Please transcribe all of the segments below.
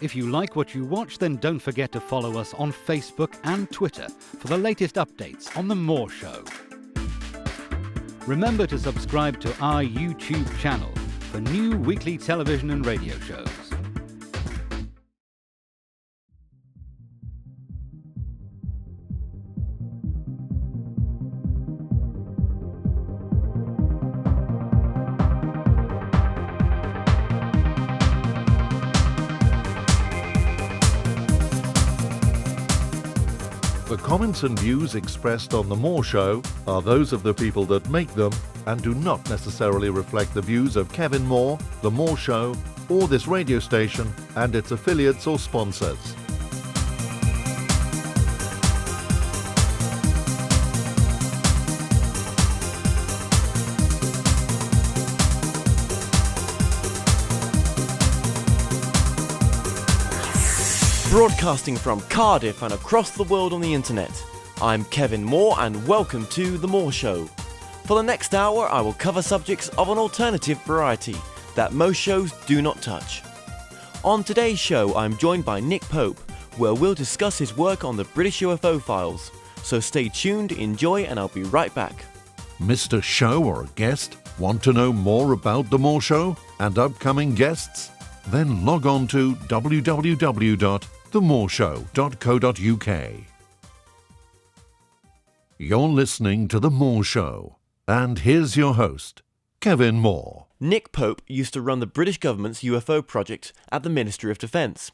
If you like what you watch, then don't forget to follow us on Facebook and Twitter for the latest updates on The More Show. Remember to subscribe to our YouTube channel for new weekly television and radio shows. The comments and views expressed on The More Show are those of the people that make them and do not necessarily reflect the views of Kevin Moore, The More Show, or this radio station and its affiliates or sponsors. Broadcasting from Cardiff and across the world on the internet, I'm Kevin Moore and welcome to The More Show. For the next hour I will cover subjects of an alternative variety that most shows do not touch. On today's show I'm joined by Nick Pope, where we'll discuss his work on the British UFO files. So stay tuned, enjoy, and I'll be right back. Mr. Show or a guest want to know more about The More Show and upcoming guests? Then log on to www.themoreshow.co.uk. You're listening to The More Show, and here's your host, Kevin Moore. Nick Pope used to run the British government's UFO project at the Ministry of Defence.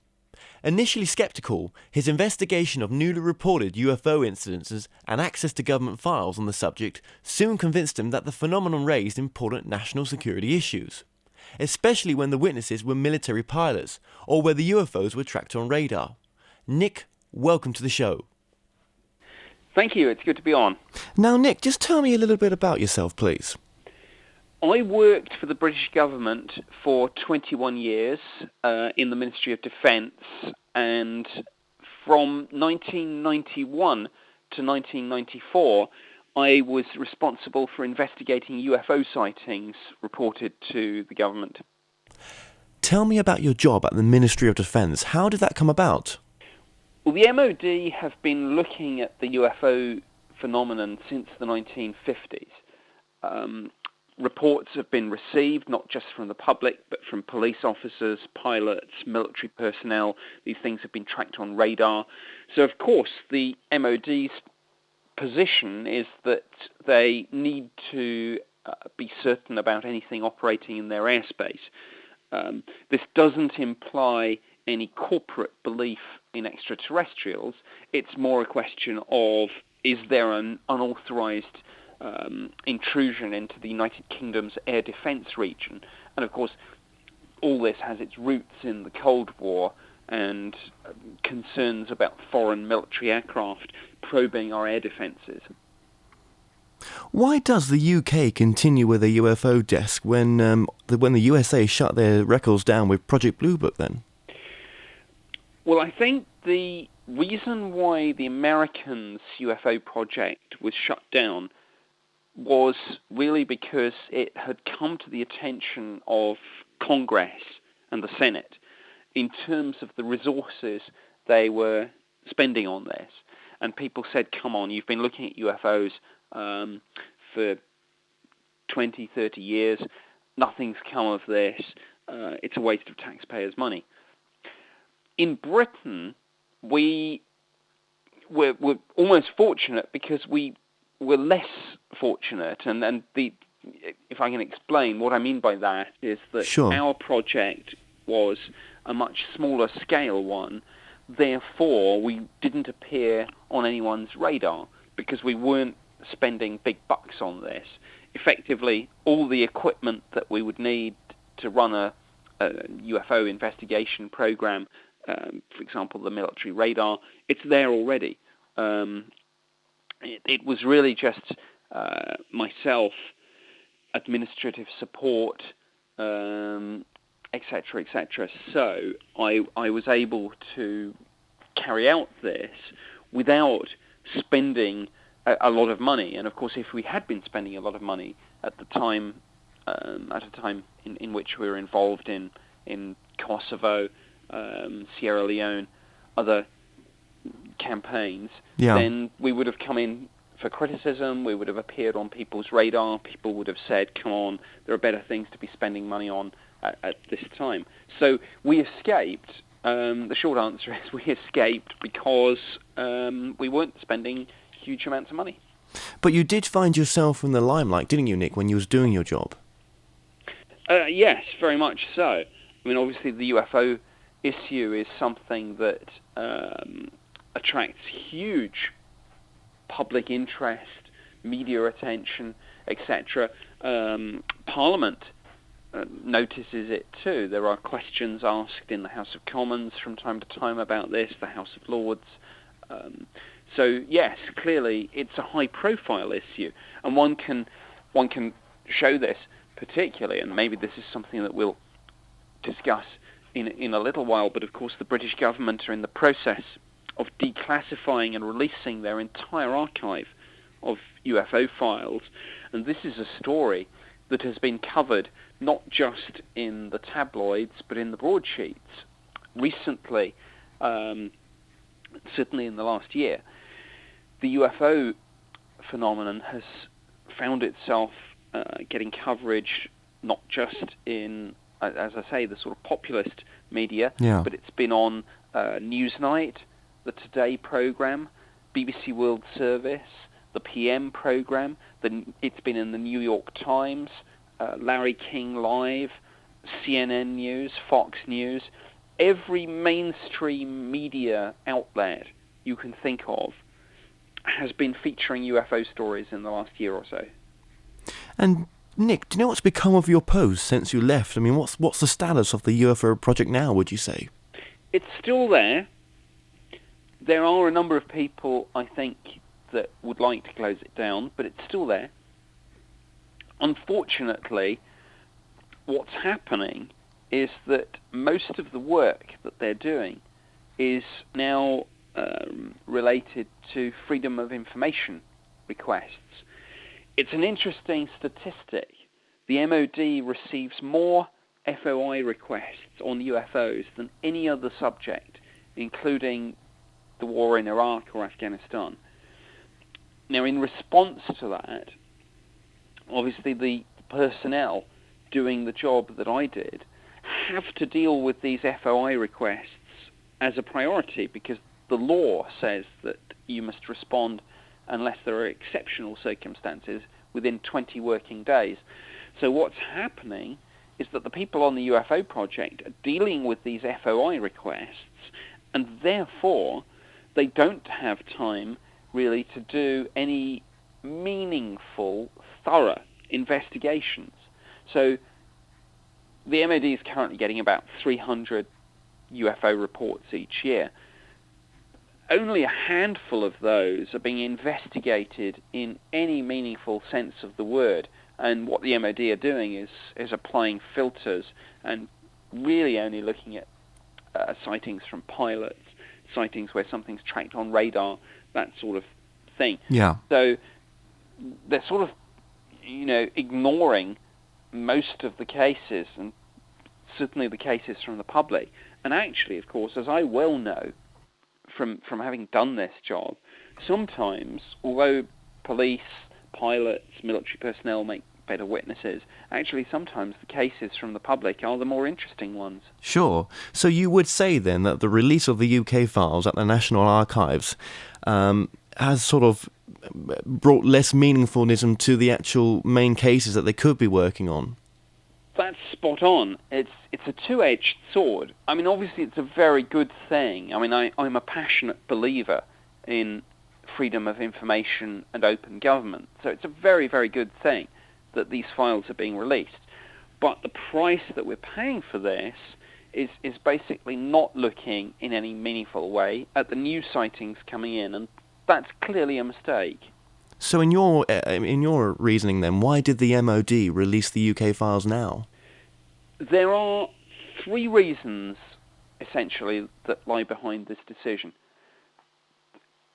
Initially sceptical, his investigation of newly reported UFO incidences and access to government files on the subject soon convinced him that the phenomenon raised important national security issues, especially when the witnesses were military pilots or where the UFOs were tracked on radar. Nick, welcome to the show. Thank you, it's good to be on. Now Nick, just tell me a little bit about yourself, please. I worked for the British government for 21 years in the Ministry of Defence, and from 1991 to 1994 I was responsible for investigating UFO sightings reported to the government. Tell me about your job at the Ministry of Defence. How did that come about? Well, the MOD have been looking at the UFO phenomenon since the 1950s. Reports have been received, not just from the public, but from police officers, pilots, military personnel. These things have been tracked on radar. So, of course, the MOD's position is that they need to be certain about anything operating in their airspace. This doesn't imply any corporate belief in extraterrestrials. It's more a question of, is there an unauthorized intrusion into the United Kingdom's air defence region? And of course, all this has its roots in the Cold War and concerns about foreign military aircraft probing our air defences. Why does the UK continue with a UFO desk when the USA shut their records down with Project Blue Book then? Well, I think the reason why the Americans' UFO project was shut down was really because it had come to the attention of Congress and the Senate in terms of the resources they were spending on this. And people said, come on, you've been looking at UFOs for 20, 30 years. Nothing's come of this. It's a waste of taxpayers' money. In Britain, we were almost fortunate because we were less fortunate. And if I can explain, what I mean by that is that Sure. Our project was a much smaller scale one. Therefore, we didn't appear on anyone's radar because we weren't spending big bucks on this. Effectively, all the equipment that we would need to run a UFO investigation program, for example, the military radar, it's there already. It was really just myself, administrative support, etc., etc. So I was able to carry out this without spending a lot of money. And of course, if we had been spending a lot of money at the time, at a time in which we were involved in Kosovo, Sierra Leone, other campaigns, Yeah. then we would have come in for criticism, we would have appeared on people's radar, people would have said, come on, there are better things to be spending money on at this time. So we escaped. The short answer is we escaped because we weren't spending huge amounts of money. But you did find yourself in the limelight, didn't you, Nick, when you was doing your job? Yes, very much so. I mean, obviously the UFO issue is something that attracts huge public interest, media attention, etc. Parliament notices it too. There are questions asked in the House of Commons from time to time about this, the House of Lords. So yes, clearly it's a high-profile issue, and one can show this particularly, and maybe this is something that we'll discuss in a little while. But of course, the British government are in the process of declassifying and releasing their entire archive of UFO files, and this is a story that has been covered not just in the tabloids but in the broadsheets. Recently, certainly in the last year, the UFO phenomenon has found itself getting coverage not just in, as I say, the sort of populist media, but it's been on Newsnight, the Today programme, BBC World Service, the PM programme, it's been in the New York Times, Larry King Live, CNN News, Fox News. Every mainstream media outlet you can think of has been featuring UFO stories in the last year or so. And Nick, do you know what's become of your post since you left? I mean, what's the status of the UFO project now, would you say? It's still there. There are a number of people, I think, that would like to close it down, but it's still there. Unfortunately, what's happening is that most of the work that they're doing is now related to freedom of information requests. It's an interesting statistic. The MOD receives more FOI requests on UFOs than any other subject, including the war in Iraq or Afghanistan. Now, in response to that, obviously the personnel doing the job that I did have to deal with these FOI requests as a priority because the law says that you must respond unless there are exceptional circumstances within 20 working days. So what's happening is that the people on the UFO project are dealing with these FOI requests, and therefore they don't have time really to do any meaningful, thorough investigations. So the MOD is currently getting about 300 UFO reports each year. Only a handful of those are being investigated in any meaningful sense of the word. And what the MOD are doing is applying filters and really only looking at sightings from pilots, sightings where something's tracked on radar, that sort of thing. Yeah. So they're sort of, ignoring most of the cases, and certainly the cases from the public. And actually, of course, as I well know from having done this job, sometimes, although police, pilots, military personnel make better witnesses, actually sometimes the cases from the public are the more interesting ones. Sure. So you would say then that the release of the UK files at the National Archives has sort of brought less meaningfulness to the actual main cases that they could be working on? That's spot on. It's a two-edged sword. I mean, obviously it's a very good thing. I mean, I'm a passionate believer in freedom of information and open government. So it's a very, very good thing that these files are being released. But the price that we're paying for this is basically not looking in any meaningful way at the new sightings coming in, and that's clearly a mistake. So in your reasoning then, why did the MOD release the UK files now? There are three reasons, essentially, that lie behind this decision.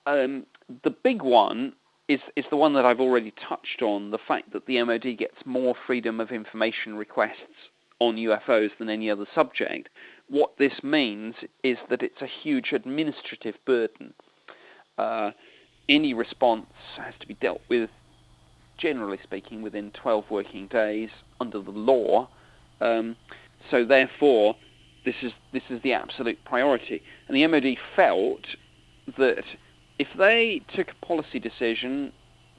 The big one is the one that I've already touched on, the fact that the MOD gets more freedom of information requests on UFOs than any other subject. what this means is that it's a huge administrative burden. Any response has to be dealt with, generally speaking, within 12 working days under the law. So therefore, this is the absolute priority. And the MOD felt that if they took a policy decision,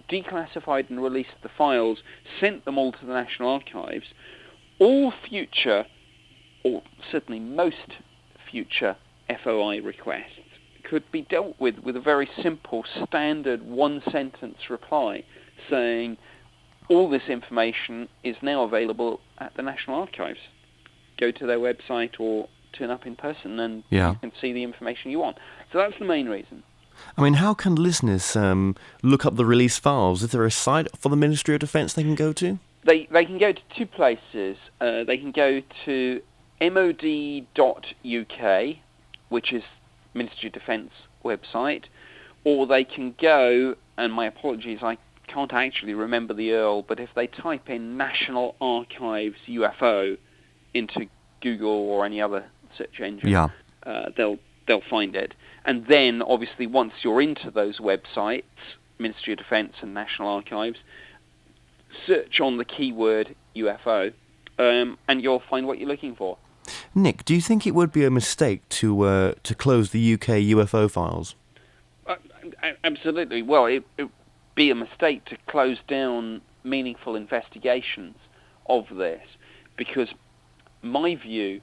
declassified and released the files, sent them all to the National Archives, all future, or certainly most future FOI requests could be dealt with a very simple, standard, one-sentence reply saying, all this information is now available at the National Archives. Go to their website or turn up in person and you can see the information you want. So that's the main reason. I mean, how can listeners look up the release files? Is there a site for the Ministry of Defence they can go to? They can go to two places. They can go to mod.uk, which is Ministry of Defence website, or they can go, and my apologies, I can't actually remember the URL, but if they type in National Archives UFO into Google or any other search engine, they'll find it. And then, obviously, once you're into those websites, Ministry of Defence and National Archives, search on the keyword UFO, and you'll find what you're looking for. Nick, do you think it would be a mistake to close the UK UFO files? Absolutely. Well, it would be a mistake to close down meaningful investigations of this, because my view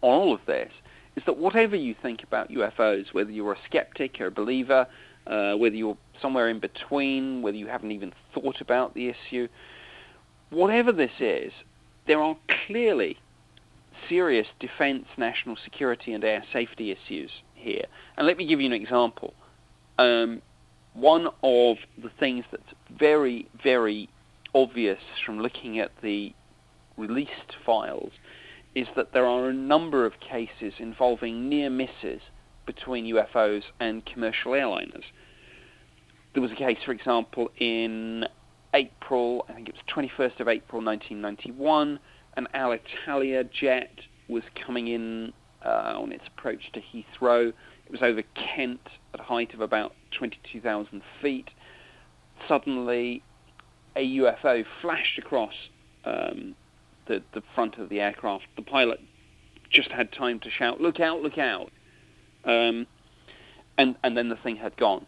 on all of this is that whatever you think about UFOs, whether you're a skeptic or a believer, whether you're somewhere in between, whether you haven't even thought about the issue, whatever this is, there are clearly serious defence, national security and air safety issues here. And let me give you an example. One of the things that's very, very obvious from looking at the released files is that there are a number of cases involving near misses between UFOs and commercial airliners. There was a case, for example, in April, I think it was 21st of April 1991, an Alitalia jet was coming in on its approach to Heathrow. It was over Kent at a height of about 22,000 feet. Suddenly, a UFO flashed across the front of the aircraft. The pilot just had time to shout, "Look out, look out!" And then the thing had gone.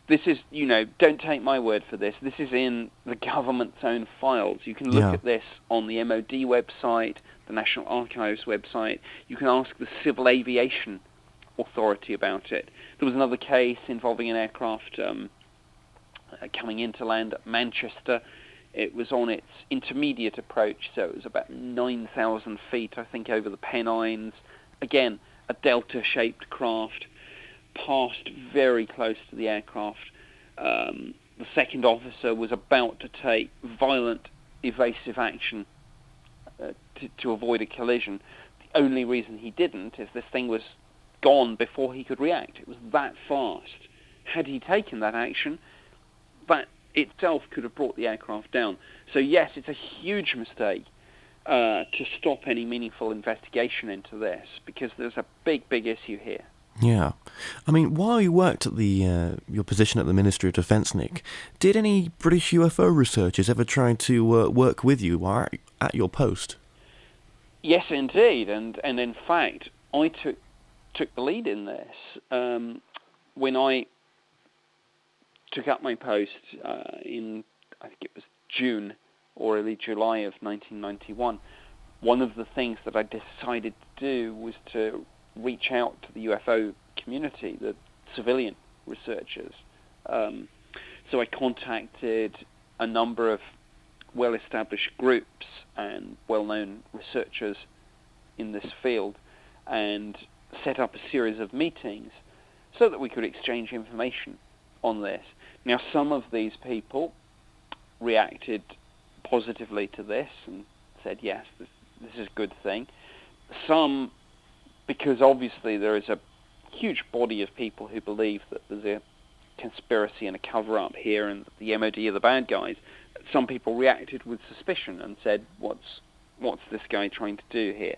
This is, don't take my word for this. This is in the government's own files. You can look at this on the MOD website, the National Archives website. You can ask the Civil Aviation Authority about it. There was another case involving an aircraft coming into land at Manchester. It was on its intermediate approach, so it was about 9,000 feet, I think, over the Pennines. Again, a delta-shaped craft, passed very close to the aircraft. The second officer was about to take violent evasive action to avoid a collision. The only reason he didn't is this thing was gone before he could react. It was that fast. Had he taken that action, that itself could have brought the aircraft down. So yes, it's a huge mistake to stop any meaningful investigation into this, because there's a big, big issue here. Yeah. I mean, while you worked at your position at the Ministry of Defence, Nick, did any British UFO researchers ever try to work with you while at your post? Yes, indeed. And in fact, I took the lead in this. When I took up my post in, I think it was June or early July of 1991, one of the things that I decided to do was to reach out to the UFO community, the civilian researchers. So I contacted a number of well-established groups and well-known researchers in this field and set up a series of meetings so that we could exchange information on this. Now, some of these people reacted positively to this and said, yes, this is a good thing. Some, because obviously there is a huge body of people who believe that there's a conspiracy and a cover-up here and that the MOD are the bad guys, some people reacted with suspicion and said, what's this guy trying to do here?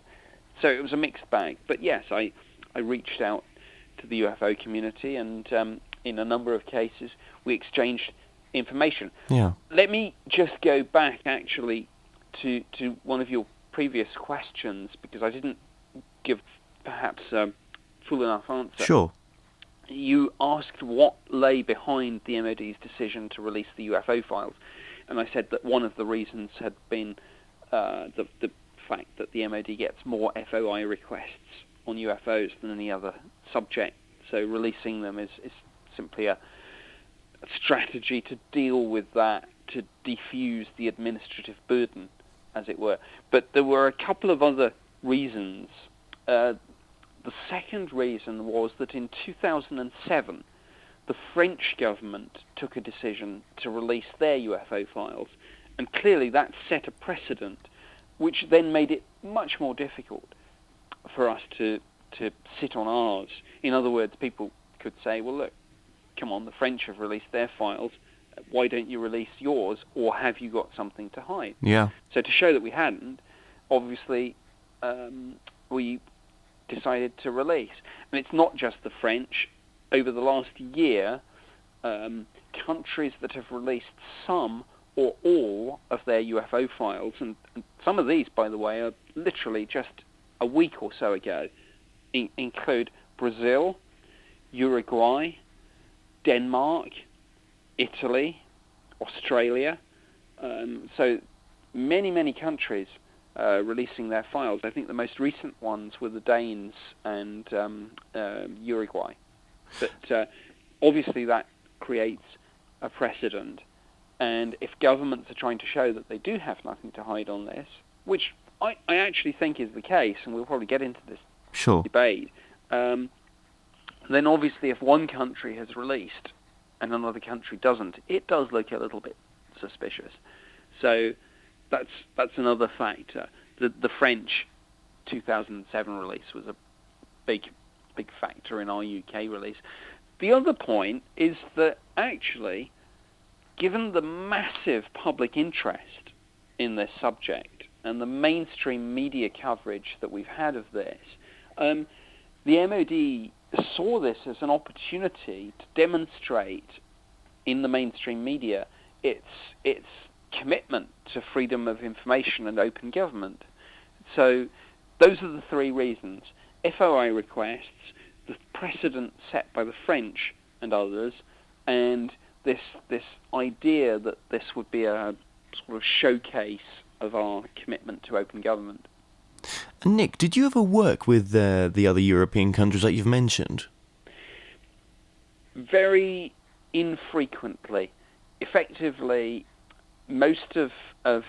So it was a mixed bag. But yes, I reached out to the UFO community, and in a number of cases we exchanged information. Yeah. Let me just go back actually to one of your previous questions, because I didn't give perhaps a full enough answer. Sure. You asked what lay behind the MOD's decision to release the UFO files, and I said that one of the reasons had been the fact that the MOD gets more FOIA requests on UFOs than any other subject, so releasing them is simply a strategy to deal with that, to defuse the administrative burden, as it were. But there were a couple of other reasons. The second reason was that in 2007, the French government took a decision to release their UFO files, and clearly that set a precedent, which then made it much more difficult for us to sit on ours. In other words, people could say, well, look, come on, the French have released their files, why don't you release yours, or have you got something to hide? Yeah. So to show that we hadn't, obviously, we decided to release. And it's not just the French. Over the last year, countries that have released some or all of their UFO files, and some of these, by the way, are literally just a week or so ago, include Brazil, Uruguay, Denmark, Italy, Australia. So many countries releasing their files. I think the most recent ones were the Danes and Uruguay. But obviously that creates a precedent. And if governments are trying to show that they do have nothing to hide on this, which I actually think is the case, and we'll probably get into this debate, then obviously if one country has released and another country doesn't, it does look a little bit suspicious. So that's another factor. The French 2007 release was a big factor in our UK release. The other point is that actually, given the massive public interest in this subject and the mainstream media coverage that we've had of this, the MOD saw this as an opportunity to demonstrate in the mainstream media its commitment to freedom of information and open government. So those are the three reasons. FOI requests, the precedent set by the French and others, and this idea that this would be a sort of showcase of our commitment to open government. Nick, did you ever work with the other European countries that you've mentioned? Very infrequently. Effectively, most of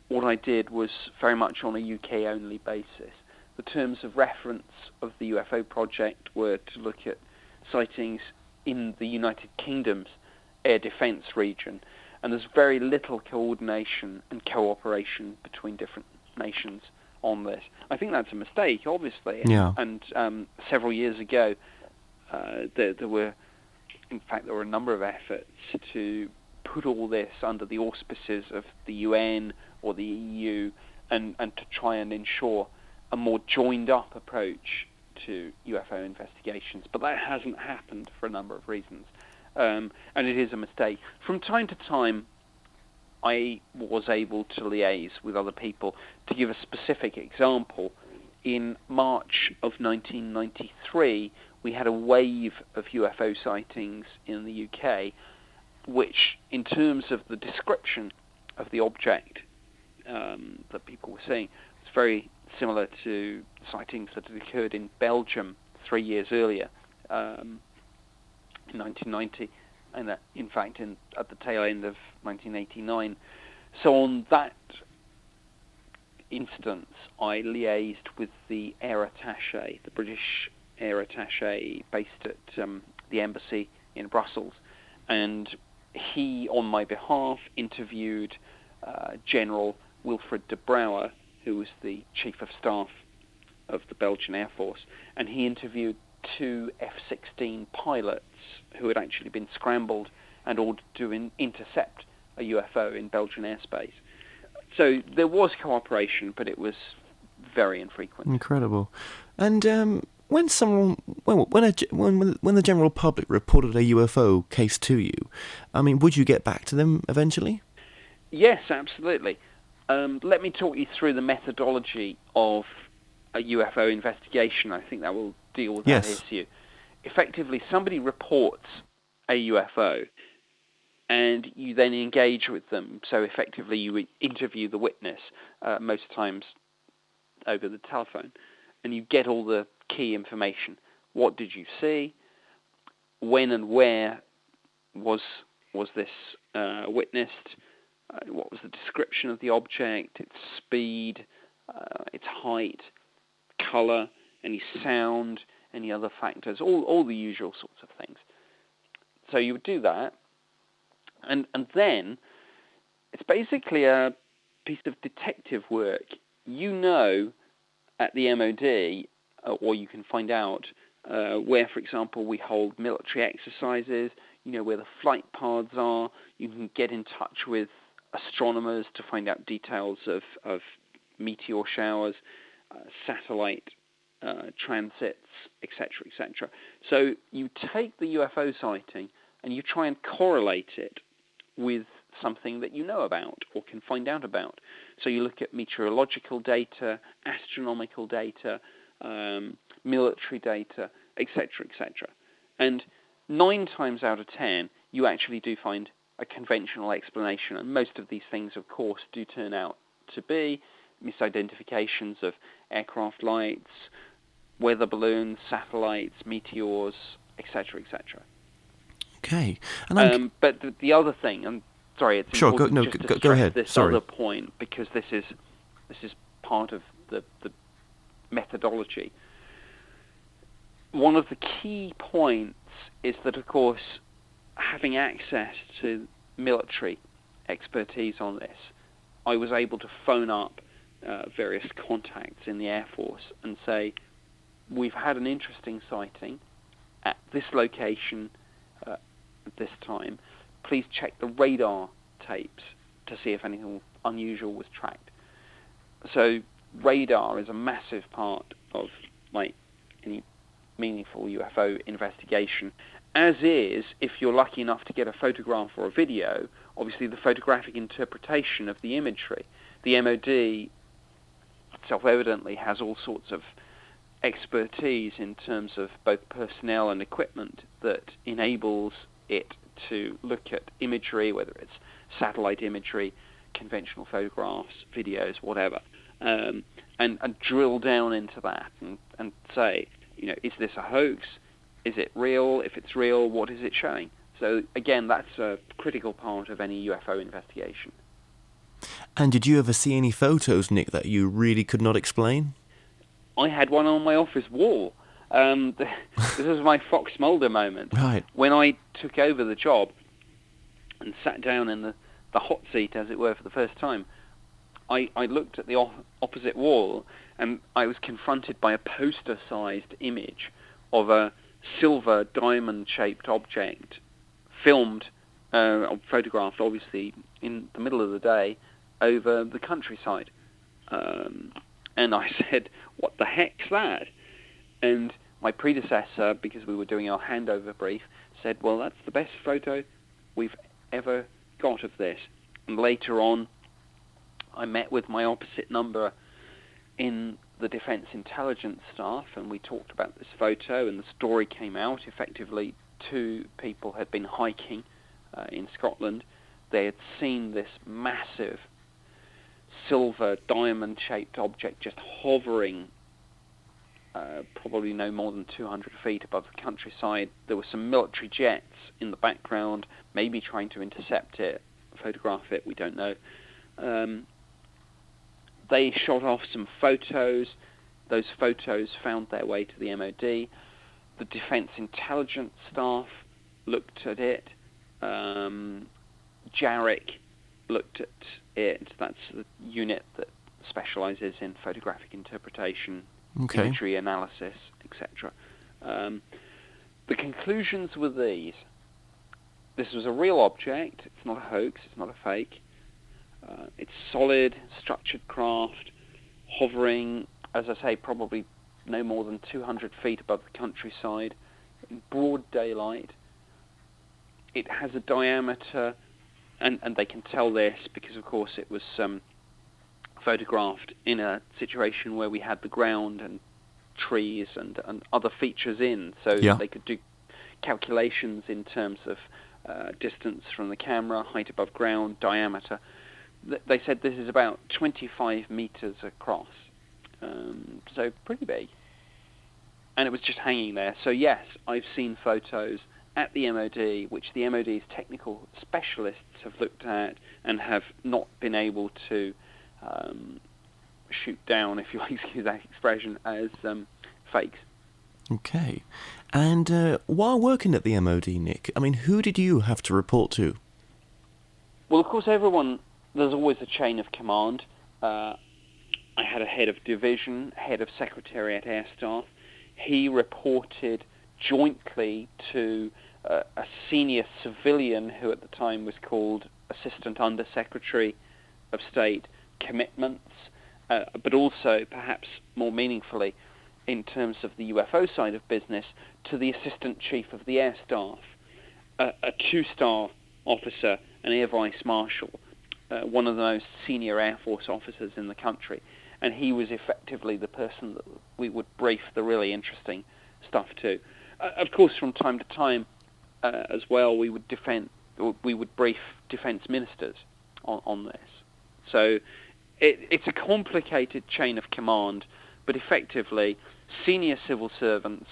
what I did was very much on a UK-only basis. The terms of reference of the UFO project were to look at sightings in the United Kingdom's air defence region, and there's very little coordination and cooperation between different nations on this. I think that's a mistake, obviously. Yeah. And several years ago, there were a number of efforts to put all this under the auspices of the UN or the EU, and to try and ensure a more joined-up approach to UFO investigations. But that hasn't happened for a number of reasons. And it is a mistake. From time to time, I was able to liaise with other people. To give a specific example, in March of 1993, we had a wave of UFO sightings in the UK, which, in terms of the description of the object that people were seeing, was very similar to sightings that had occurred in Belgium 3 years earlier, in 1990, and in fact at the tail end of 1989. So on that instance, I liaised with the air attaché, the British air attaché based at the embassy in Brussels, and he, on my behalf, interviewed General Wilfred de Brouwer, who was the Chief of Staff of the Belgian Air Force, and he interviewed 2 F-16 pilots who had actually been scrambled and ordered to intercept a UFO in Belgian airspace. So there was cooperation, but it was very infrequent. Incredible. And when the general public reported a UFO case to you, I mean, would you get back to them eventually? Yes, absolutely. Let me talk you through the methodology of a UFO investigation. I think that will deal with that issue. Effectively, somebody reports a UFO, and you then engage with them. So effectively, you interview the witness, most times over the telephone, and you get all the key information. What did you see? When and where was this witnessed? What was the description of the object, its speed, its height, color, any sound, any other factors, all the usual sorts of things. So you would do that, and then it's basically a piece of detective work. You know at the MOD, or you can find out where, for example, we hold military exercises, you know where the flight paths are, you can get in touch with astronomers to find out details of meteor showers, satellite transits, etc., etc. So you take the UFO sighting and you try and correlate it with something that you know about or can find out about. So you look at meteorological data, astronomical data, military data, etc., etc. And 9 times out of 10, you actually do find a conventional explanation, and most of these things, of course, do turn out to be misidentifications of aircraft lights, weather balloons, satellites, meteors, etc., etc. Okay. And but the other thing, and sorry, it's important to go ahead. This Sorry. other point, because this is part of the methodology. One of the key points is that, of course, having access to military expertise on this, I was able to phone up various contacts in the Air Force and say, we've had an interesting sighting at this location at this time. Please check the radar tapes to see if anything unusual was tracked. So radar is a massive part of any meaningful UFO investigation, as is, if you're lucky enough to get a photograph or a video, obviously the photographic interpretation of the imagery. The MOD self-evidently has all sorts of expertise in terms of both personnel and equipment that enables it to look at imagery, whether it's satellite imagery, conventional photographs, videos, whatever, and drill down into that and say, is this a hoax? Is it real? If it's real, what is it showing? So again, that's a critical part of any UFO investigation. And did you ever see any photos, Nick, that you really could not explain? I had one on my office wall. This was my Fox Mulder moment. Right. When I took over the job and sat down in the hot seat, as it were, for the first time, I looked at the opposite wall and I was confronted by a poster-sized image of a silver diamond-shaped object filmed, photographed, obviously, in the middle of the day over the countryside. And I said, what the heck's that? And my predecessor, because we were doing our handover brief, said, well, that's the best photo we've ever got of this. And later on, I met with my opposite number in the Defence Intelligence staff, and we talked about this photo, and the story came out. Effectively, 2 people had been hiking in Scotland. They had seen this massive silver diamond-shaped object just hovering probably no more than 200 feet above the countryside. There were some military jets in the background, maybe trying to intercept it, photograph it, we don't know. They shot off some photos. Those photos found their way to the MOD. The Defence Intelligence staff looked at it. JARIC looked at it. That's the unit that specialises in photographic interpretation, imagery analysis, etc. The conclusions were these. This was a real object. It's not a hoax. It's not a fake. It's solid, structured craft, hovering as I say, probably no more than 200 feet above the countryside, in broad daylight. It has a diameter, and they can tell this because, of course, it was photographed in a situation where we had the ground and trees and other features in, so they could do calculations in terms of distance from the camera, height above ground, diameter. They said this is about 25 meters across, so pretty big. And it was just hanging there. So yes, I've seen photos at the MOD, which the MOD's technical specialists have looked at and have not been able to shoot down, if you'll excuse that expression, as fakes. Okay. And while working at the MOD, Nick, I mean, who did you have to report to? Well, of course, there's always a chain of command. I had a head of division, head of Secretariat Air Staff. He reported jointly to a senior civilian who at the time was called Assistant Undersecretary of State Commitments, but also, perhaps more meaningfully, in terms of the UFO side of business, to the Assistant Chief of the Air Staff, a two-star officer, an Air Vice Marshal, one of the most senior Air Force officers in the country. And he was effectively the person that we would brief the really interesting stuff to. Of course, from time to time, as well, we would brief defence ministers on this. So it's a complicated chain of command, but effectively, senior civil servants,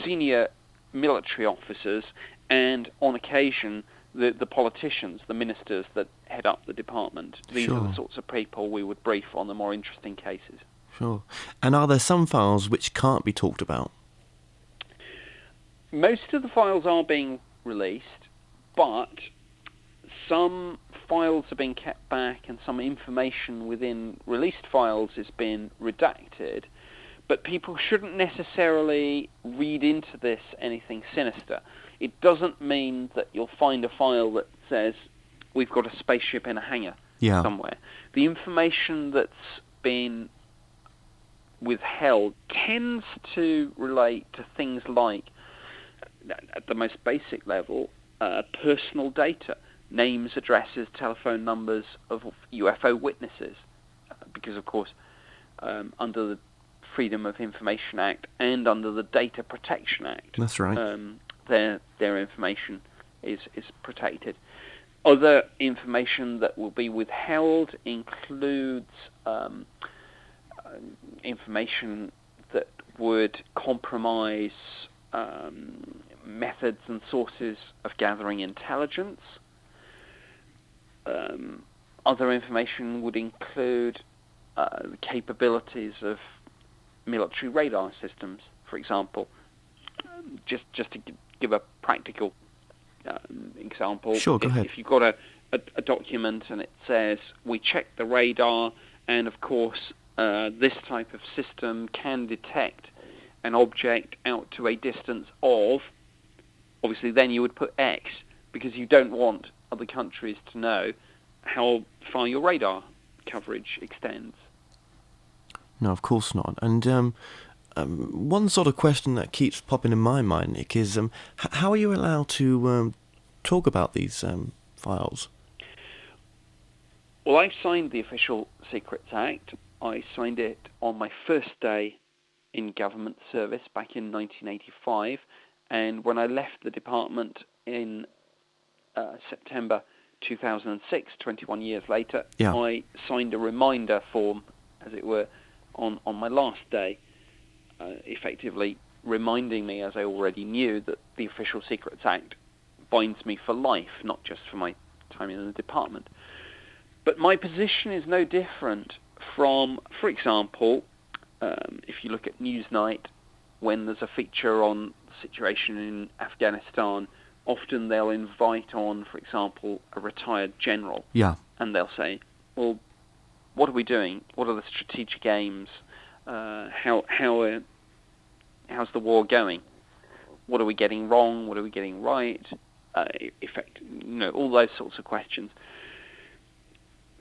senior military officers, and on occasion, the politicians, the ministers that head up the department. These are the sorts of people we would brief on the more interesting cases. Sure. And are there some files which can't be talked about? Most of the files are being released, but some files are being kept back and some information within released files is being redacted. But people shouldn't necessarily read into this anything sinister. It doesn't mean that you'll find a file that says, we've got a spaceship in a hangar somewhere. The information that's been withheld tends to relate to things like, at the most basic level, personal data, names, addresses, telephone numbers of UFO witnesses. Because, of course, under the Freedom of Information Act and under the Data Protection Act, that's right, their information is protected. Other information that will be withheld includes information that would compromise methods and sources of gathering intelligence. Other information would include the capabilities of military radar systems, for example. Just to give a practical example. Sure, go ahead. If you've got a document and it says, we checked the radar, and of course this type of system can detect an object out to a distance of, obviously then you would put X, because you don't want other countries to know how far your radar coverage extends. No, of course not. And one sort of question that keeps popping in my mind, Nick, is how are you allowed to talk about these files? Well, I've signed the Official Secrets Act. I signed it on my first day in government service back in 1985, and when I left the department in September 2006, 21 years later, I signed a reminder form, as it were, on my last day, effectively reminding me, as I already knew, that the Official Secrets Act binds me for life, not just for my time in the department. But my position is no different from, for example, if you look at Newsnight, when there's a feature on the situation in Afghanistan, often they'll invite on, for example, a retired general. Yeah. And they'll say, well, what are we doing? What are the strategic aims? How's the war going? What are we getting wrong? What are we getting right? All those sorts of questions.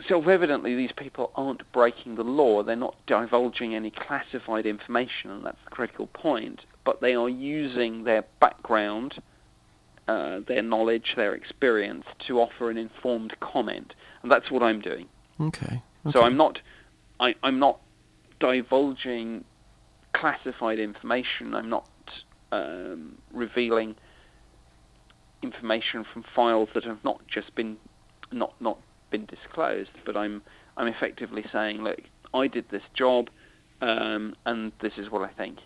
self-evidently these people aren't breaking the law. They're not divulging any classified information, and that's the critical point. But they are using their background, their knowledge, their experience to offer an informed comment, and that's what I'm doing. Okay. So I'm not divulging classified information. I'm not revealing information from files that have not just been not been disclosed. But I'm effectively saying, look, I did this job, and this is what I think.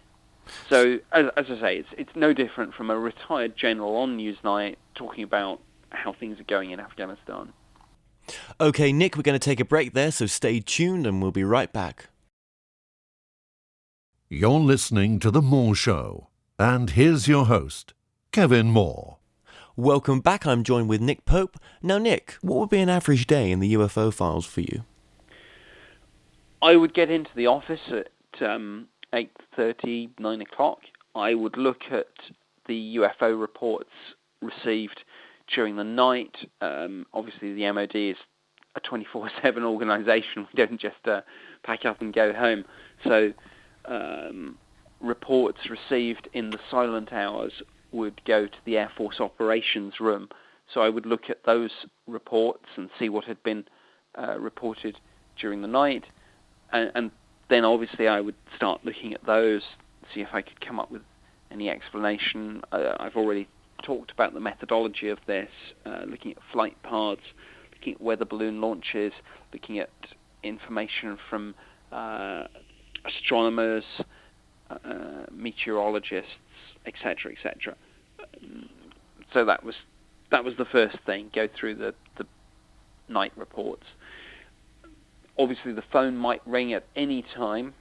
So as I say, it's no different from a retired general on Newsnight talking about how things are going in Afghanistan. Okay, Nick, we're going to take a break there, so stay tuned and we'll be right back. You're listening to The Moore Show, and here's your host, Kevin Moore. Welcome back. I'm joined with Nick Pope. Now, Nick, what would be an average day in the UFO files for you? I would get into the office at 8:30, 9 o'clock. I would look at the UFO reports received during the night. Obviously, the MOD is a 24/7 organisation. We don't just pack up and go home. So reports received in the silent hours would go to the Air Force operations room. So I would look at those reports and see what had been reported during the night. And then obviously I would start looking at those, see if I could come up with any explanation. I've already talked about the methodology of this, looking at flight paths, looking at weather balloon launches, looking at information from astronomers, meteorologists, etc., etc. So that was the first thing. Go through the night reports. Obviously, the phone might ring at any time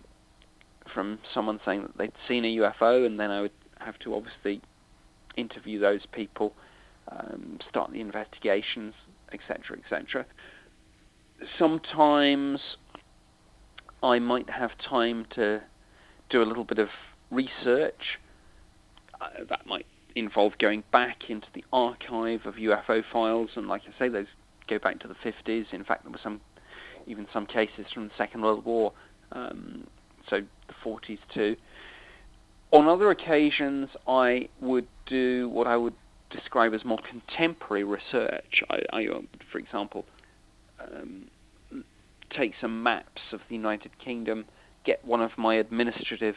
from someone saying that they'd seen a UFO, and then I would have to obviously interview those people, start the investigations, etc., etc. Sometimes I might have time to do a little bit of research. That might involve going back into the archive of UFO files, and like I say, those go back to the 50s. In fact, there were even some cases from the Second World War, so the 40s too. On other occasions, I would do what I would describe as more contemporary research. I for example, take some maps of the United Kingdom, get one of my administrative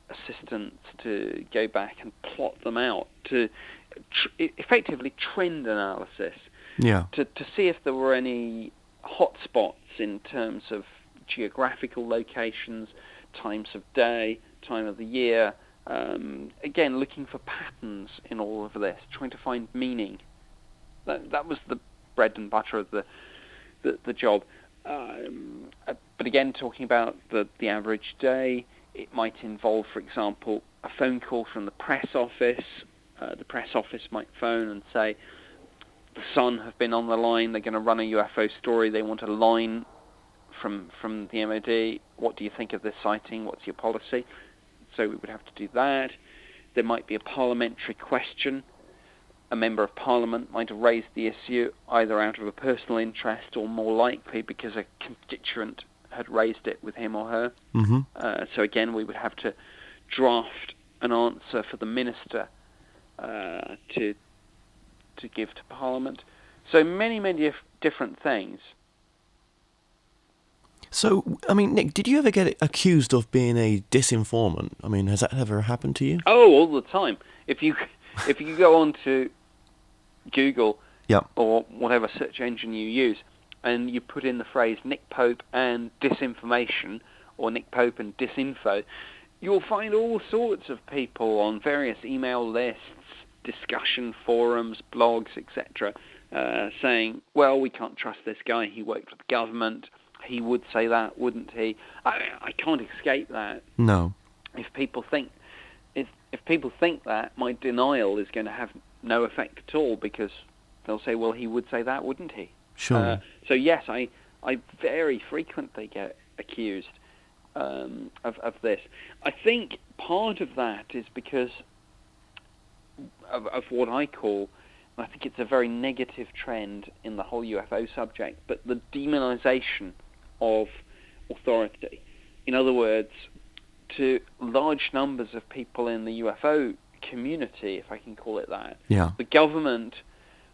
assistants to go back and plot them out, to effectively trend analysis, to see if there were any hotspots in terms of geographical locations, times of day, time of the year. Again, looking for patterns in all of this, trying to find meaning. That was the bread and butter of the job. But again, talking about the average day, it might involve, for example, a phone call from the press office. The press office might phone and say, the Sun have been on the line, they're going to run a UFO story, they want a line from the MOD. What do you think of this sighting? What's your policy? So we would have to do that. There might be a parliamentary question. A member of parliament might have raised the issue either out of a personal interest or more likely because a constituent had raised it with him or her. Mm-hmm. So again, we would have to draft an answer for the minister to give to Parliament. So many different things. So, I mean, Nick, did you ever get accused of being a disinformant? I mean, has that ever happened to you? Oh, all the time. If you go on to Google or whatever search engine you use, and you put in the phrase Nick Pope and disinformation, or Nick Pope and disinfo, you'll find all sorts of people on various email lists, discussion forums, blogs, etc., saying, well, we can't trust this guy, he worked for the government, he would say that, wouldn't he? I can't escape that. No. If people think that, my denial is going to have no effect at all, because they'll say, well, he would say that, wouldn't he? Sure. So yes, I very frequently get accused of this. I think part of that is because of what I call I think it's a very negative trend in the whole UFO subject, but the demonization of authority. In other words, to large numbers of people in the UFO community, if I can call it that, the government,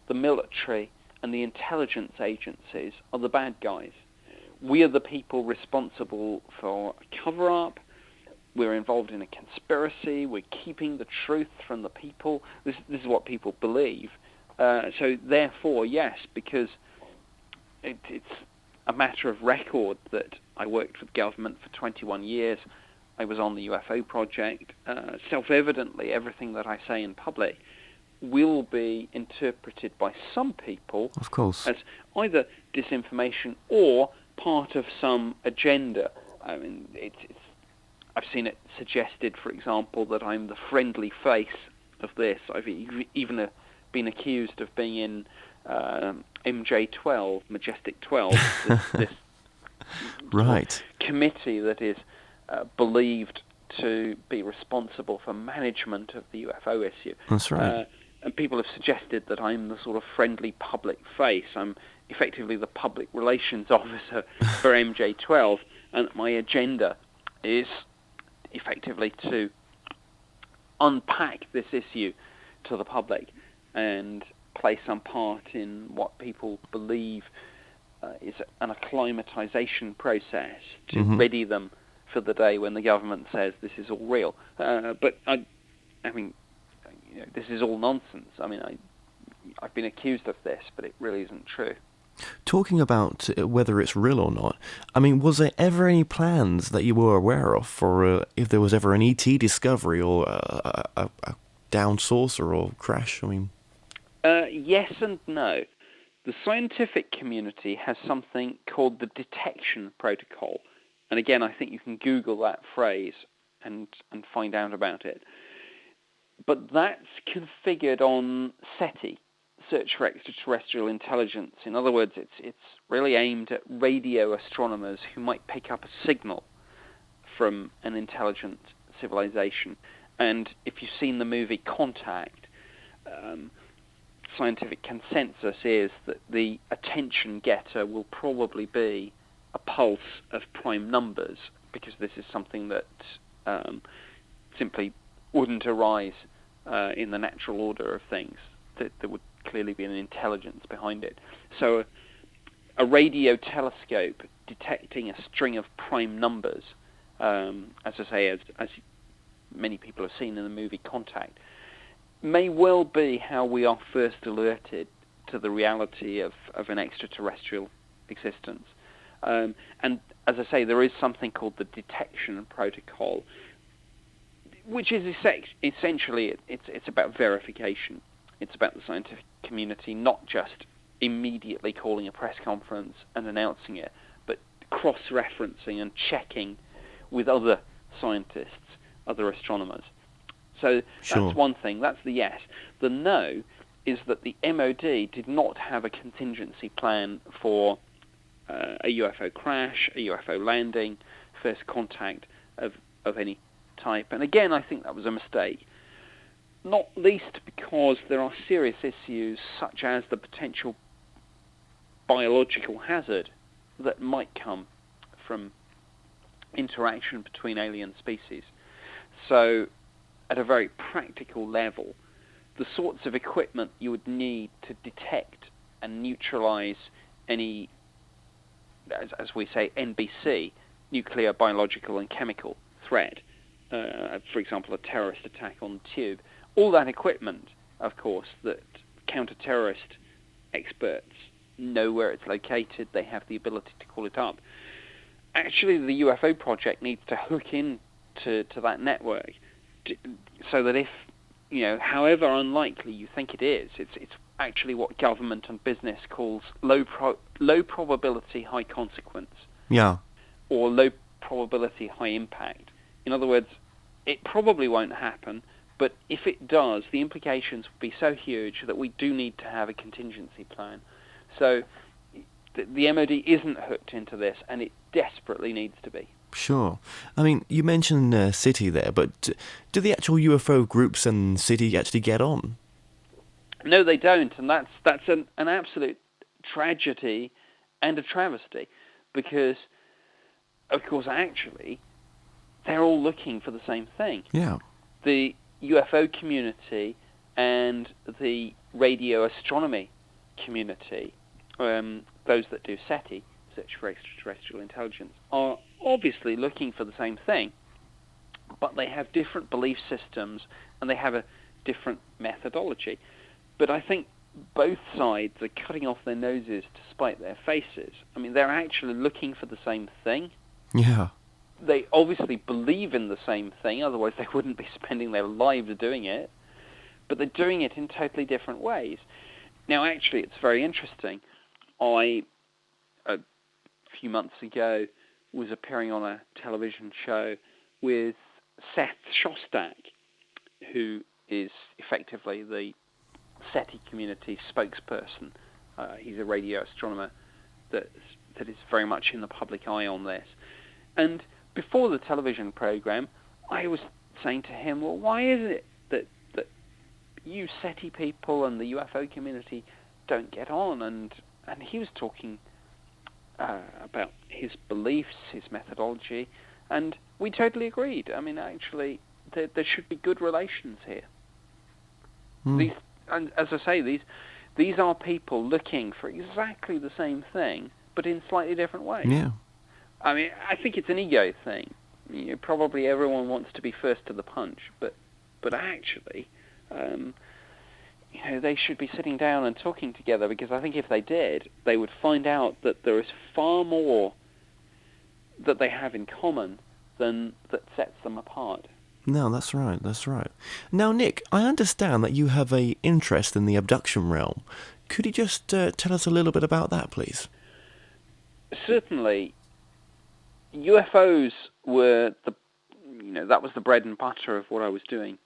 the military, and the intelligence agencies are the bad guys. We are the people responsible for a cover-up. We're involved in a conspiracy. We're keeping the truth from the people. This is what people believe. So therefore, yes, because it's a matter of record that I worked with government for 21 years. I was on the UFO project. Self-evidently, everything that I say in public will be interpreted by some people, of course, as either disinformation or part of some agenda. I mean, I've seen it suggested, for example, that I'm the friendly face of this. I've even been accused of being in MJ12, Majestic 12, this right committee that is believed to be responsible for management of the UFO issue. That's right. And people have suggested that I'm the sort of friendly public face. I'm effectively the public relations officer for MJ12, and that my agenda is effectively to unpack this issue to the public and play some part in what people believe is an acclimatization process to ready them for the day when the government says this is all real. But I mean, this is all nonsense. I mean, I've been accused of this, but it really isn't true. Talking about whether it's real or not, I mean, was there ever any plans that you were aware of for if there was ever an ET discovery or a down saucer or crash? I mean, yes and no. The scientific community has something called the detection protocol. And again, I think you can Google that phrase and find out about it. But that's configured on SETI, Search for Extraterrestrial Intelligence. In other words, it's really aimed at radio astronomers who might pick up a signal from an intelligent civilization. And if you've seen the movie Contact, scientific consensus is that the attention getter will probably be a pulse of prime numbers, because this is something that simply wouldn't arise in the natural order of things. That there would clearly be an intelligence behind it. So a radio telescope detecting a string of prime numbers, as I say, as many people have seen in the movie Contact, may well be how we are first alerted to the reality of an extraterrestrial existence. And as I say, there is something called the detection protocol, which is essentially it's about verification. It's about the scientific community not just immediately calling a press conference and announcing it, but cross-referencing and checking with other scientists, other astronomers. So that's one thing. That's the yes. The no is that the MOD did not have a contingency plan for a UFO crash, a UFO landing, first contact of any type. And again, I think that was a mistake. Not least because there are serious issues such as the potential biological hazard that might come from interaction between alien species. So at a very practical level, the sorts of equipment you would need to detect and neutralize any, as we say, NBC, nuclear, biological, and chemical threat, for example, a terrorist attack on the tube, all that equipment, of course, that counter-terrorist experts know where it's located, they have the ability to call it up. Actually, the UFO project needs to hook into that network so that if, however unlikely you think it is, it's actually what government and business calls low probability, high consequence. Yeah. Or low probability, high impact. In other words, it probably won't happen, but if it does, the implications will be so huge that we do need to have a contingency plan. So the MOD isn't hooked into this, and it desperately needs to be. Sure. I mean, you mentioned City there, but do the actual UFO groups and City actually get on? No, they don't, and that's an absolute tragedy and a travesty, because, of course, actually, they're all looking for the same thing. Yeah. The UFO community and the radio astronomy community, those that do SETI, Search for Extraterrestrial Intelligence, are obviously looking for the same thing, but they have different belief systems and they have a different methodology. But I think both sides are cutting off their noses to spite their faces. I mean, they're actually looking for the same thing. Yeah. They obviously believe in the same thing, otherwise they wouldn't be spending their lives doing it. But they're doing it in totally different ways. Now, actually, it's very interesting. I, a few months ago, was appearing on a television show with Seth Shostak, who is effectively the SETI community spokesperson. He's a radio astronomer that is very much in the public eye on this. And before the television program, I was saying to him, well, why is it that you SETI people and the UFO community don't get on? And he was talking about his beliefs, his methodology, and we totally agreed. I mean, actually, there should be good relations here. These, and as I say, these are people looking for exactly the same thing, but in slightly different ways. Yeah. I mean, I think it's an ego thing. Probably everyone wants to be first to the punch, but actually, they should be sitting down and talking together, because I think if they did, they would find out that there is far more that they have in common than that sets them apart. No, that's right, that's right. Now, Nick, I understand that you have an interest in the abduction realm. Could you just tell us a little bit about that, please? Certainly. UFOs were that was the bread and butter of what I was doing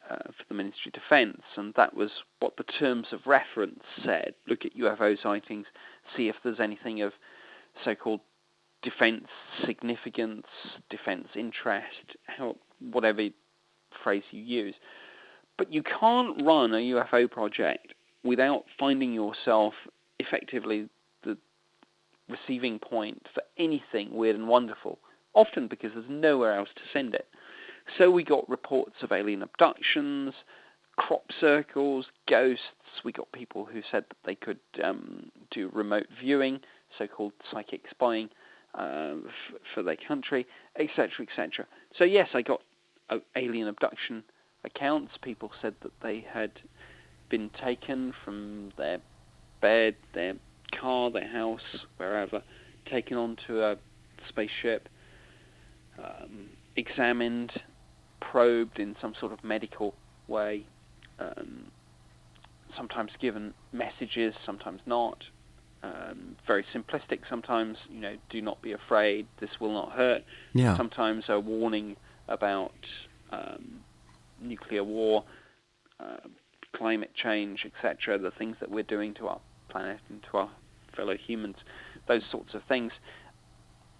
for the Ministry of Defence, and that was what the terms of reference said. Look at UFO sightings, see if there's anything of so-called defence significance, defence interest, whatever phrase you use. But you can't run a UFO project without finding yourself effectively the receiving point for anything weird and wonderful, often because there's nowhere else to send it. So we got reports of alien abductions, crop circles, ghosts. We got people who said that they could do remote viewing, so-called psychic spying for their country, etc., etc. So yes, I got alien abduction accounts. People said that they had been taken from their bed, their car, their house, wherever, taken onto a spaceship, examined, probed in some sort of medical way, sometimes given messages, sometimes not, very simplistic sometimes, do not be afraid, this will not hurt. Yeah. Sometimes a warning about nuclear war, climate change, etc., the things that we're doing to our planet and to our fellow humans, those sorts of things.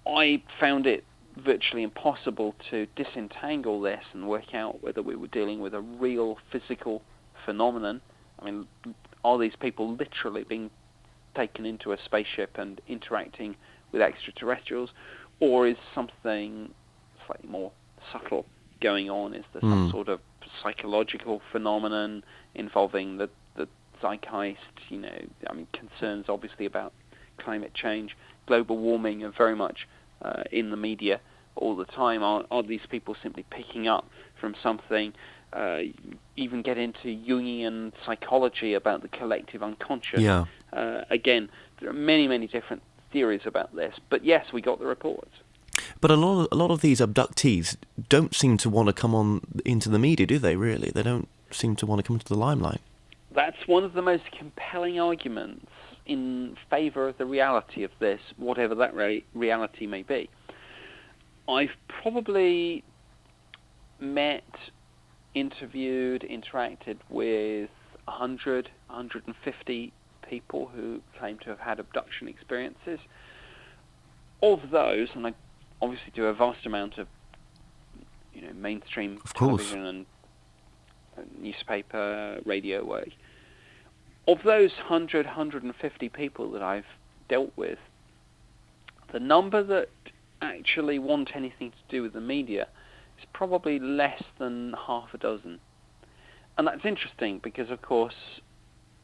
I found it virtually impossible to disentangle this and work out whether we were dealing with a real physical phenomenon. I mean, are these people literally being taken into a spaceship and interacting with extraterrestrials, or is something slightly more subtle going on? Is there some sort of psychological phenomenon involving the zeitgeist? Concerns obviously about climate change, global warming are very much in the media all the time. Are these people simply picking up from something? Even get into Jungian psychology about the collective unconscious. Yeah. Again, there are many, many different theories about this. But yes, we got the reports. But a lot of these abductees don't seem to want to come on into the media, do they, really? They don't seem to want to come into the limelight. That's one of the most compelling arguments in favour of the reality of this, whatever that reality may be. I've probably met, interviewed, interacted with 100, 150 people who claim to have had abduction experiences. Of those, and I obviously do a vast amount of mainstream television and newspaper, radio work, of those 150 people that I've dealt with, the number that actually want anything to do with the media is probably less than half a dozen. And that's interesting because, of course,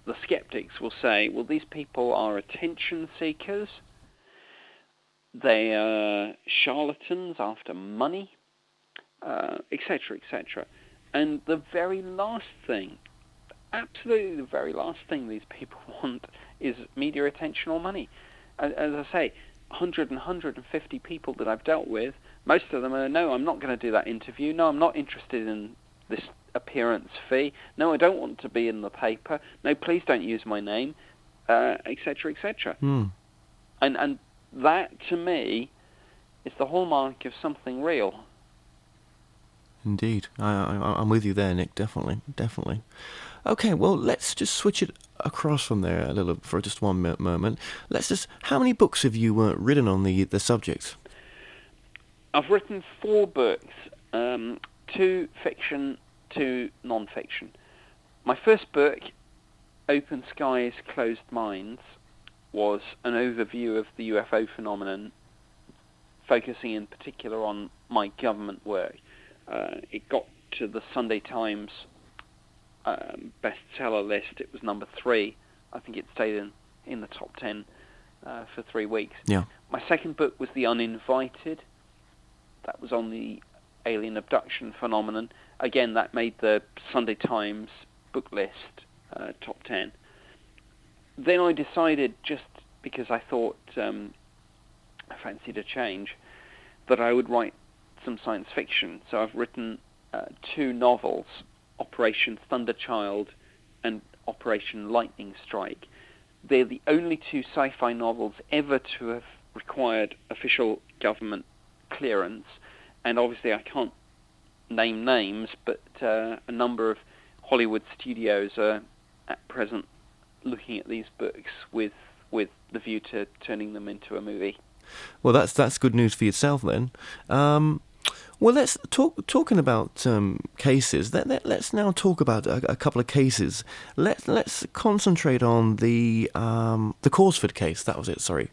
the skeptics will say, well, these people are attention seekers, they are charlatans after money, etc., etc. And the very last thing, absolutely the very last thing these people want is media attention or money. As I say, 150 people that I've dealt with, most of them are, no, I'm not going to do that interview. No, I'm not interested in this appearance fee. No, I don't want to be in the paper. No, please don't use my name, etc., etc. And that, to me, is the hallmark of something real. Indeed. I'm with you there, Nick, definitely. Okay, well, let's just switch it across from there a little for just one moment. How many books have you written on the subject? I've written 4 books, 2 fiction, 2 non-fiction. My first book, Open Skies, Closed Minds, was an overview of the UFO phenomenon, focusing in particular on my government work. It got to the Sunday Times bestseller list. It was number 3. I think it stayed in the top 10 for 3 weeks. Yeah. My second book was The Uninvited. That was on the alien abduction phenomenon. Again, that made the Sunday Times book list top 10. Then I decided, just because I thought I fancied a change, that I would write some science fiction. So I've written 2 novels, Operation Thunderchild and Operation Lightning Strike. They're the only 2 sci-fi novels ever to have required official government clearance, and obviously I can't name names, but a number of Hollywood studios are at present looking at these books with the view to turning them into a movie. Well, that's good news for yourself then. Well, let's talking about cases. Let's now talk about a couple of cases. Let's concentrate on the Corsford case. That was it. Sorry.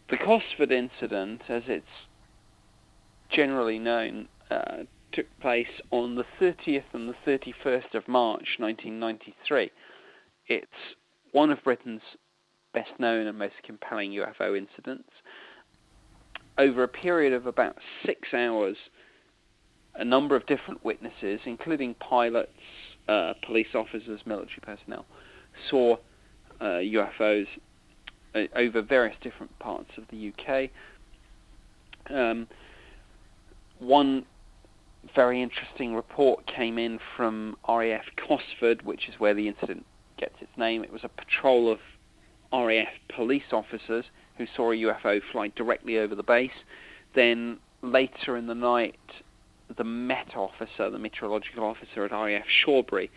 The Corsford incident, as it's generally known, took place on the 30th and the 31st of March 1993. It's one of Britain's best known and most compelling UFO incidents. Over a period of about 6 hours, a number of different witnesses, including pilots, police officers, military personnel, saw UFOs over various different parts of the UK. One very interesting report came in from RAF Cosford, which is where the incident gets its name. It was a patrol of RAF police officers who saw a UFO fly directly over the base. Then later in the night, the Met officer, the meteorological officer at RAF Shawbury,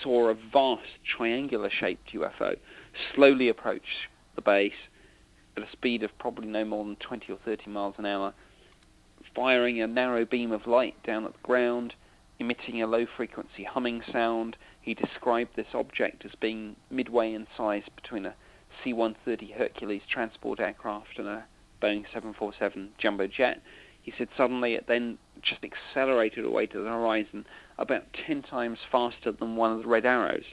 saw a vast triangular-shaped UFO slowly approach the base at a speed of probably no more than 20 or 30 miles an hour, firing a narrow beam of light down at the ground, emitting a low-frequency humming sound. He described this object as being midway in size between a C-130 Hercules transport aircraft and a Boeing 747 jumbo jet. He said suddenly it then just accelerated away to the horizon about 10 times faster than one of the Red Arrows.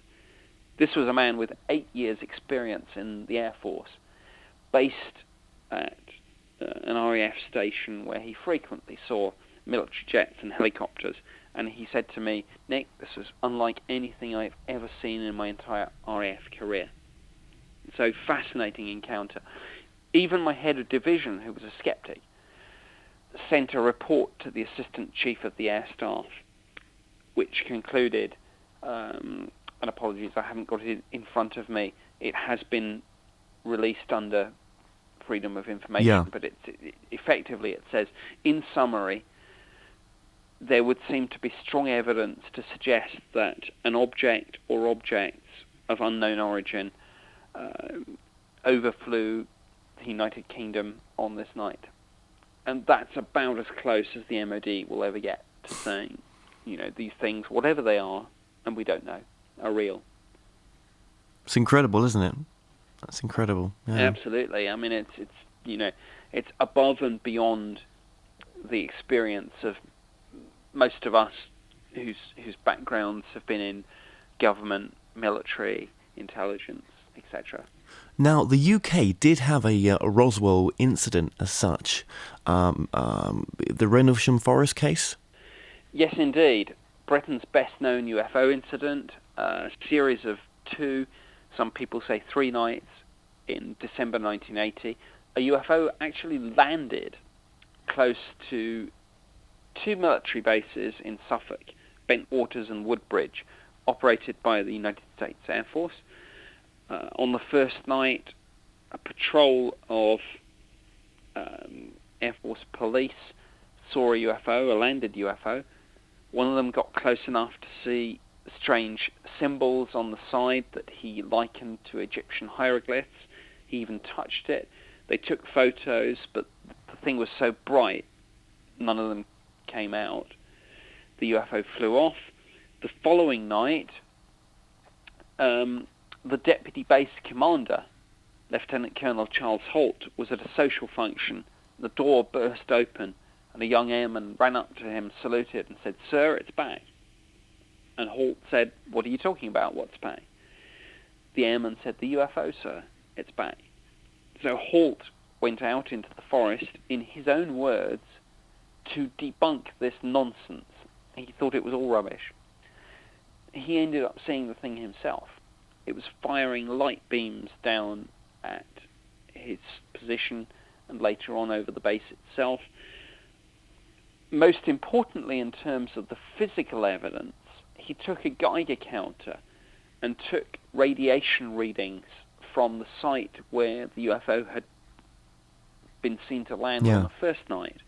This was a man with 8 years' experience in the Air Force, based at an RAF station where he frequently saw military jets and helicopters. And he said to me, "Nick, this was unlike anything I've ever seen in my entire RAF career." So, fascinating encounter. Even my head of division, who was a skeptic, sent a report to the Assistant Chief of the Air Staff, which concluded, and apologies, I haven't got it in front of me, it has been released under Freedom of Information, but effectively it says, in summary, there would seem to be strong evidence to suggest that an object or objects of unknown origin overflew the United Kingdom on this night. And that's about as close as the MOD will ever get to saying, these things, whatever they are, and we don't know, are real. It's incredible, isn't it? That's incredible. Yeah. Absolutely. I mean, it's above and beyond the experience of most of us whose backgrounds have been in government, military, intelligence, etc. Now, the UK did have a Roswell incident as such, the Rendlesham Forest case. Yes, indeed. Britain's best-known UFO incident, a series of 2, some people say 3 nights in December 1980. A UFO actually landed close to 2 military bases in Suffolk, Bentwaters and Woodbridge, operated by the United States Air Force. On the first night, a patrol of Air Force police saw a UFO, a landed UFO. One of them got close enough to see strange symbols on the side that he likened to Egyptian hieroglyphs. He even touched it. They took photos, but the thing was so bright, none of them came out. The UFO flew off. The following night, the deputy base commander, Lieutenant Colonel Charles Holt, was at a social function. The door burst open, and a young airman ran up to him, saluted, and said, "Sir, it's back." And Holt said, "What are you talking about? What's back?" The airman said, "The UFO, sir. It's back." So Holt went out into the forest, in his own words, to debunk this nonsense. He thought it was all rubbish. He ended up seeing the thing himself. It was firing light beams down at his position and later on over the base itself. Most importantly, in terms of the physical evidence, he took a Geiger counter and took radiation readings from the site where the UFO had been seen to land on the first night.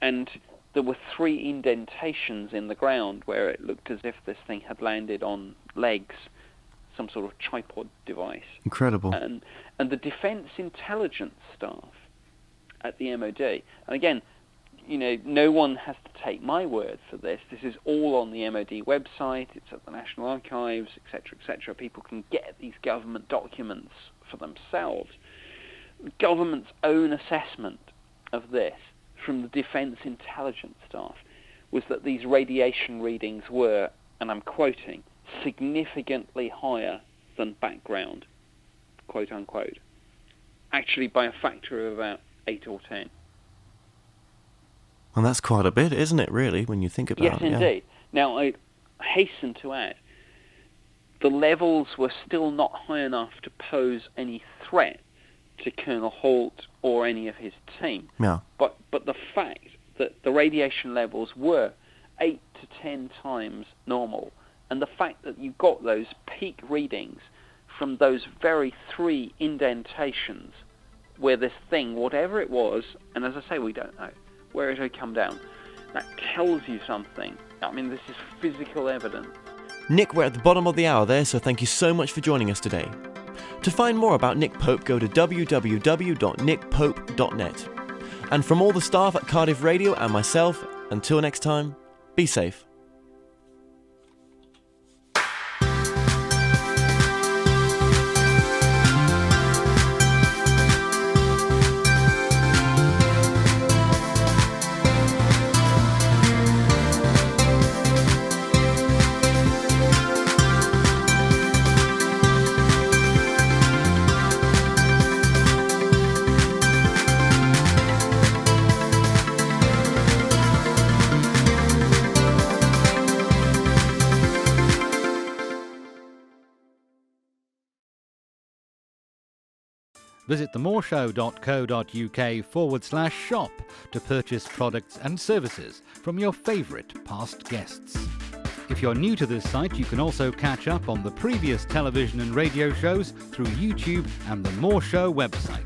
And there were 3 indentations in the ground where it looked as if this thing had landed on legs, some sort of tripod device. Incredible. And the defense intelligence staff at the MOD, and again, no one has to take my word for this. This is all on the MOD website. It's at the National Archives, etc., etc. People can get these government documents for themselves. The government's own assessment of this from the defense intelligence staff was that these radiation readings were, and I'm quoting, significantly higher than background, quote unquote, actually by a factor of about 8 or 10. And that's quite a bit, isn't it, really, when you think about it? Yes, indeed. Now, I hasten to add, the levels were still not high enough to pose any threat to Colonel Holt or any of his team. Yeah. But the fact that the radiation levels were 8 to 10 times normal, and the fact that you got those peak readings from those very 3 indentations where this thing, whatever it was, and as I say, we don't know, where it had come down, that tells you something. I mean, this is physical evidence. Nick, we're at the bottom of the hour there, so thank you so much for joining us today. To find more about Nick Pope, go to www.nickpope.net. And from all the staff at Cardiff Radio and myself, until next time, be safe. Visit themoreshow.co.uk/shop to purchase products and services from your favourite past guests. If you're new to this site, you can also catch up on the previous television and radio shows through YouTube and the More Show website.